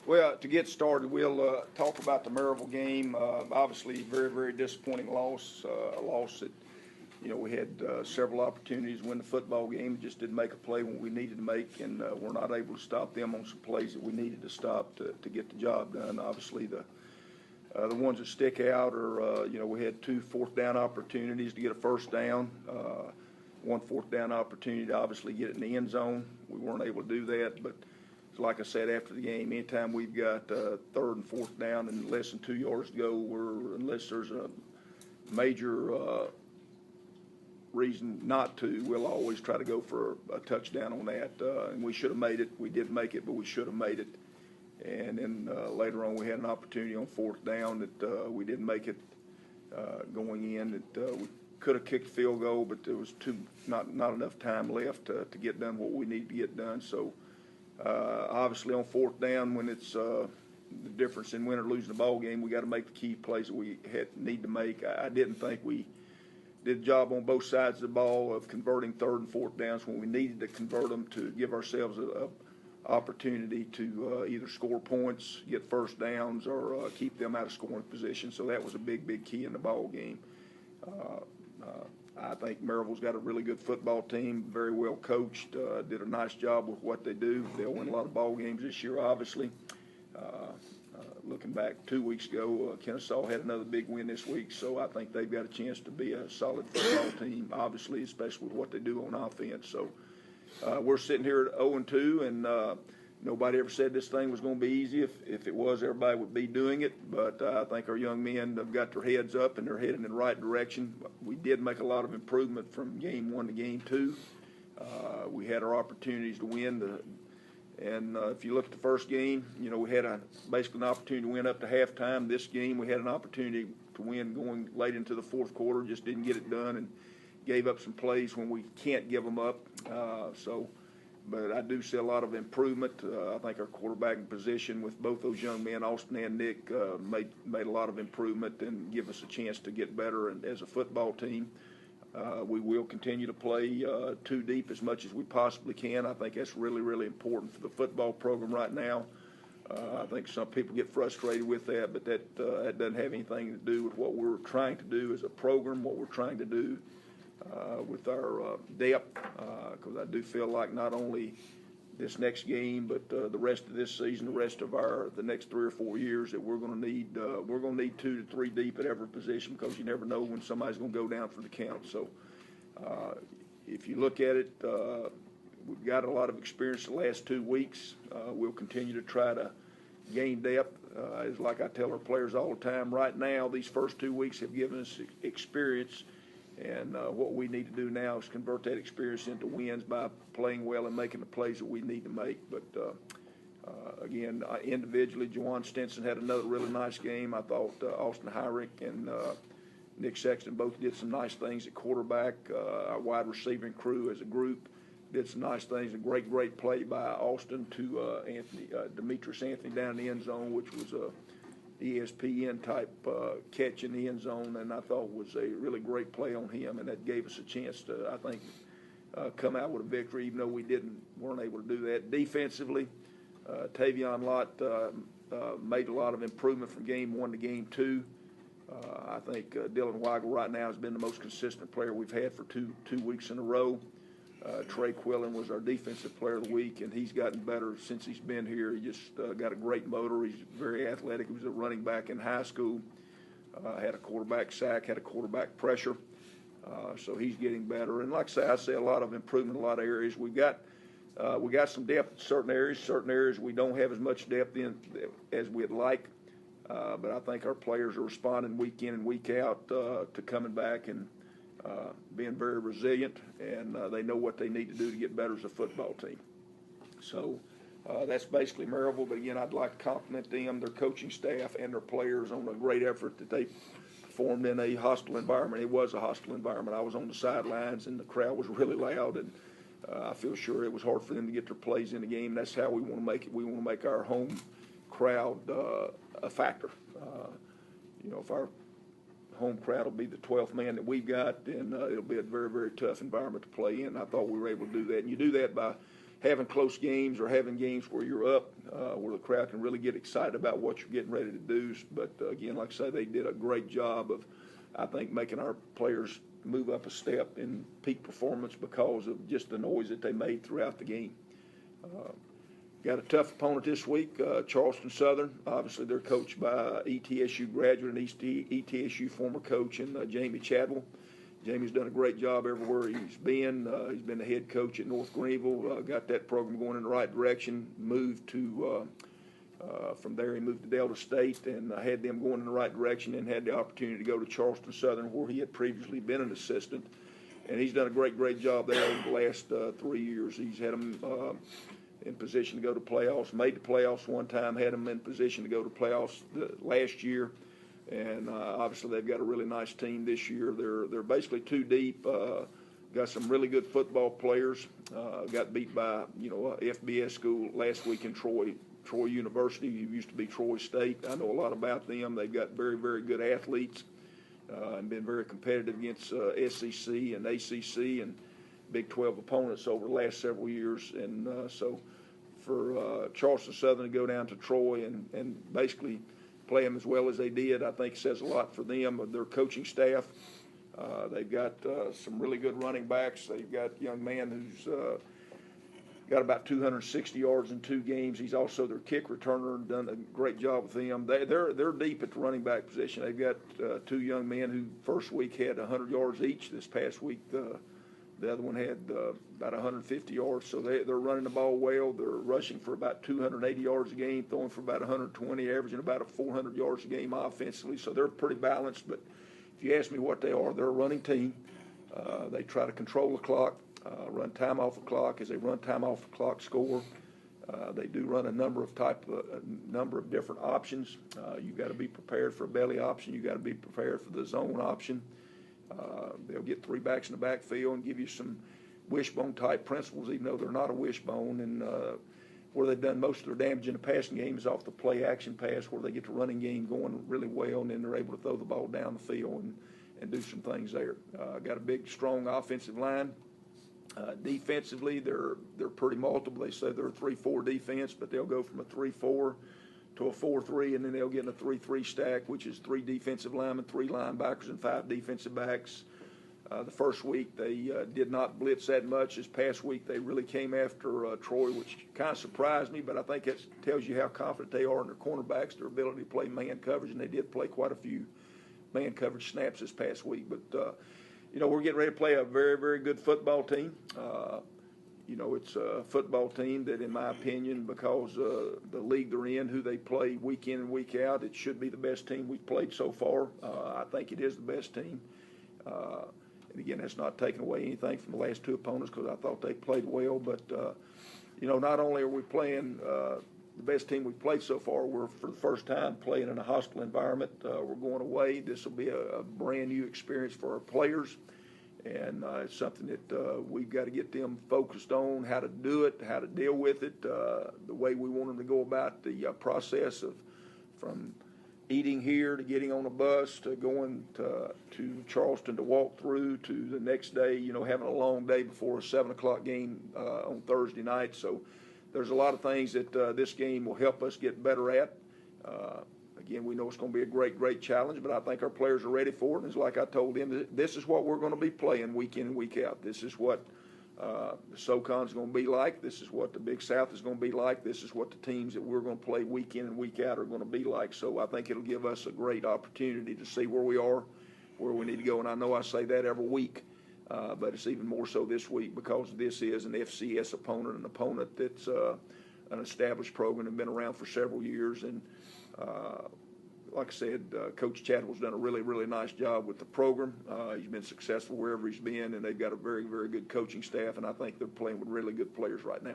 Well, to get started, we'll talk about the Maryville game. Obviously, very, very disappointing loss. A loss that, we had several opportunities to win the football game. Just didn't make a play when we needed to make, and we're not able to stop them on some plays that we needed to stop to get the job done. Obviously, the ones that stick out are, we had 2 fourth-down opportunities to get a first down. 1 fourth-down opportunity to obviously get it in the end zone. We weren't able to do that, but like I said after the game, anytime we've got 3rd and 4th down and less than 2 yards to go, unless there's a major reason not to, we'll always try to go for a touchdown on that. And we should have made it. We didn't make it, but we should have made it. And then later on, we had an opportunity on 4th down that we didn't make it going in. That we could have kicked a field goal, but there was not enough time left to get done what we needed to get done. So. Obviously, on 4th down, when it's the difference in winning or losing the ball game, we got to make the key plays that we need to make. I didn't think we did a job on both sides of the ball of converting 3rd and 4th downs when we needed to convert them to give ourselves an opportunity to either score points, get first downs, or keep them out of scoring position. So that was a big, big key in the ball game. I think Maryville's got a really good football team, very well coached, did a nice job with what they do. They'll win a lot of ball games this year, obviously. Looking back 2 weeks ago, Kennesaw had another big win this week, so I think they've got a chance to be a solid football team, obviously, especially with what they do on offense. So we're sitting here at 0-2, and nobody ever said this thing was going to be easy. If it was, everybody would be doing it. But I think our young men have got their heads up and they're heading in the right direction. We did make a lot of improvement from game 1 to game 2. We had our opportunities to win. And if you look at the first game, we had basically an opportunity to win up to halftime. This game, we had an opportunity to win going late into the 4th quarter, just didn't get it done and gave up some plays when we can't give them up. But I do see a lot of improvement. I think our quarterbacking position with both those young men, Austin and Nick, made a lot of improvement and give us a chance to get better as a football team. We will continue to play 2 deep as much as we possibly can. I think that's really, really important for the football program right now. I think some people get frustrated with that, but that doesn't have anything to do with what we're trying to do as a program, what we're trying to do with our depth, because I do feel like not only this next game, but the rest of this season, the rest of the next 3 or 4 years, that we're going to need 2 to 3 deep at every position, because you never know when somebody's going to go down for the count. So if you look at it, we've got a lot of experience the last 2 weeks. We'll continue to try to gain depth. It's like I tell our players all the time, right now, these first 2 weeks have given us experience. And what we need to do now is convert that experience into wins by playing well and making the plays that we need to make. But, again, individually, Juwan Stinson had another really nice game. I thought Austin Hyrick and Nick Sexton both did some nice things at quarterback. Our wide receiving crew as a group did some nice things. A great, great play by Austin to Demetrius Anthony down in the end zone, which was a ESPN-type catch in the end zone, and I thought was a really great play on him, and that gave us a chance to, I think, come out with a victory, even though we weren't able to do that. Defensively, Tavion Lott made a lot of improvement from game 1 to game 2. I think Dylan Weigel right now has been the most consistent player we've had for two weeks in a row. Trey Quillen was our defensive player of the week, and he's gotten better since he's been here. He just got a great motor. He's very athletic. He was a running back in high school, had a quarterback sack, had a quarterback pressure. So he's getting better. And like I say a lot of improvement in a lot of areas. We got some depth in certain areas we don't have as much depth in as we'd like. But I think our players are responding week in and week out to coming back and being very resilient, and they know what they need to do to get better as a football team. So that's basically Maryville. But again, I'd like to compliment them, their coaching staff, and their players on a great effort that they performed in a hostile environment. It was a hostile environment. I was on the sidelines, and the crowd was really loud, and I feel sure it was hard for them to get their plays in the game. That's how we want to make it. We want to make our home crowd a factor. If our home crowd will be the 12th man that we've got, then it'll be a very, very tough environment to play in. I thought we were able to do that. And you do that by having close games or having games where you're up, where the crowd can really get excited about what you're getting ready to do. But again, like I say, they did a great job of, I think, making our players move up a step in peak performance because of just the noise that they made throughout the game. Got a tough opponent this week, Charleston Southern. Obviously, they're coached by ETSU graduate and ETSU former coach and Jamie Chadwell. Jamie's done a great job everywhere he's been. He's been the head coach at North Greenville, got that program going in the right direction, moved to, from there he moved to Delta State and had them going in the right direction, and had the opportunity to go to Charleston Southern where he had previously been an assistant. And he's done a great job there over the last 3 years. He's had them in position to go to playoffs, made the playoffs one time, had them in position to go to playoffs last year. And obviously they've got a really nice team this year. They're basically too deep. Got some really good football players. Got beat by a FBS school last week in Troy University, who used to be Troy State. I know a lot about them. They've got very good athletes and been very competitive against SEC and ACC and Big 12 opponents over the last several years. And so for Charleston Southern to go down to Troy and basically play them as well as they did, I think says a lot for them, their coaching staff. They've got some really good running backs. They've got a young man who's got about 260 yards in 2 games. He's also their kick returner and done a great job with them. They're deep at the running back position. They've got 2 young men who first week had 100 yards each. This past week, the other one had about 150 yards. So they're running the ball well. They're rushing for about 280 yards a game, throwing for about 120, averaging about 400 yards a game offensively. So they're pretty balanced. But if you ask me what they are, they're a running team. They try to control the clock, run time off the clock. As they run time off the clock, score. They do run a number of different options. You've got to be prepared for a belly option. You've got to be prepared for the zone option. They'll get 3 backs in the backfield and give you some wishbone-type principles, even though they're not a wishbone. And where they've done most of their damage in the passing game is off the play-action pass, where they get the running game going really well, and then they're able to throw the ball down the field and do some things there. Got a big, strong offensive line. Defensively, they're pretty multiple. They say they're a 3-4 defense, but they'll go from a 3-4 to a 4-3, and then they'll get in a 3-3 stack, which is 3 defensive linemen, 3 linebackers, and 5 defensive backs. The first week they did not blitz that much. This past week they really came after Troy, which kind of surprised me, but I think it tells you how confident they are in their cornerbacks, their ability to play man coverage, and they did play quite a few man coverage snaps this past week. But, we're getting ready to play a very good football team. It's a football team that, in my opinion, because the league they're in, who they play week in and week out, it should be the best team we've played so far. I think it is the best team. And again, that's not taking away anything from the last 2 opponents, because I thought they played well. But, not only are we playing the best team we've played so far, we're for the first time playing in a hostile environment. We're going away. This will be a brand new experience for our players. And it's something that we've got to get them focused on, how to do it, how to deal with it, the way we want them to go about the process of from eating here to getting on a bus to going to Charleston to walk through to the next day, having a long day before a 7 o'clock game on Thursday night. So there's a lot of things that this game will help us get better at. Again, we know it's going to be a great challenge, but I think our players are ready for it. And it's like I told them, this is what we're going to be playing week in and week out. This is what the SoCon's going to be like. This is what the Big South is going to be like. This is what the teams that we're going to play week in and week out are going to be like. So I think it'll give us a great opportunity to see where we are, where we need to go. And I know I say that every week, but it's even more so this week because this is an FCS opponent, an opponent that's an established program and been around for several years. And like I said, Coach Chadwell's done a really nice job with the program. He's been successful wherever he's been, and they've got a very good coaching staff, and I think they're playing with really good players right now.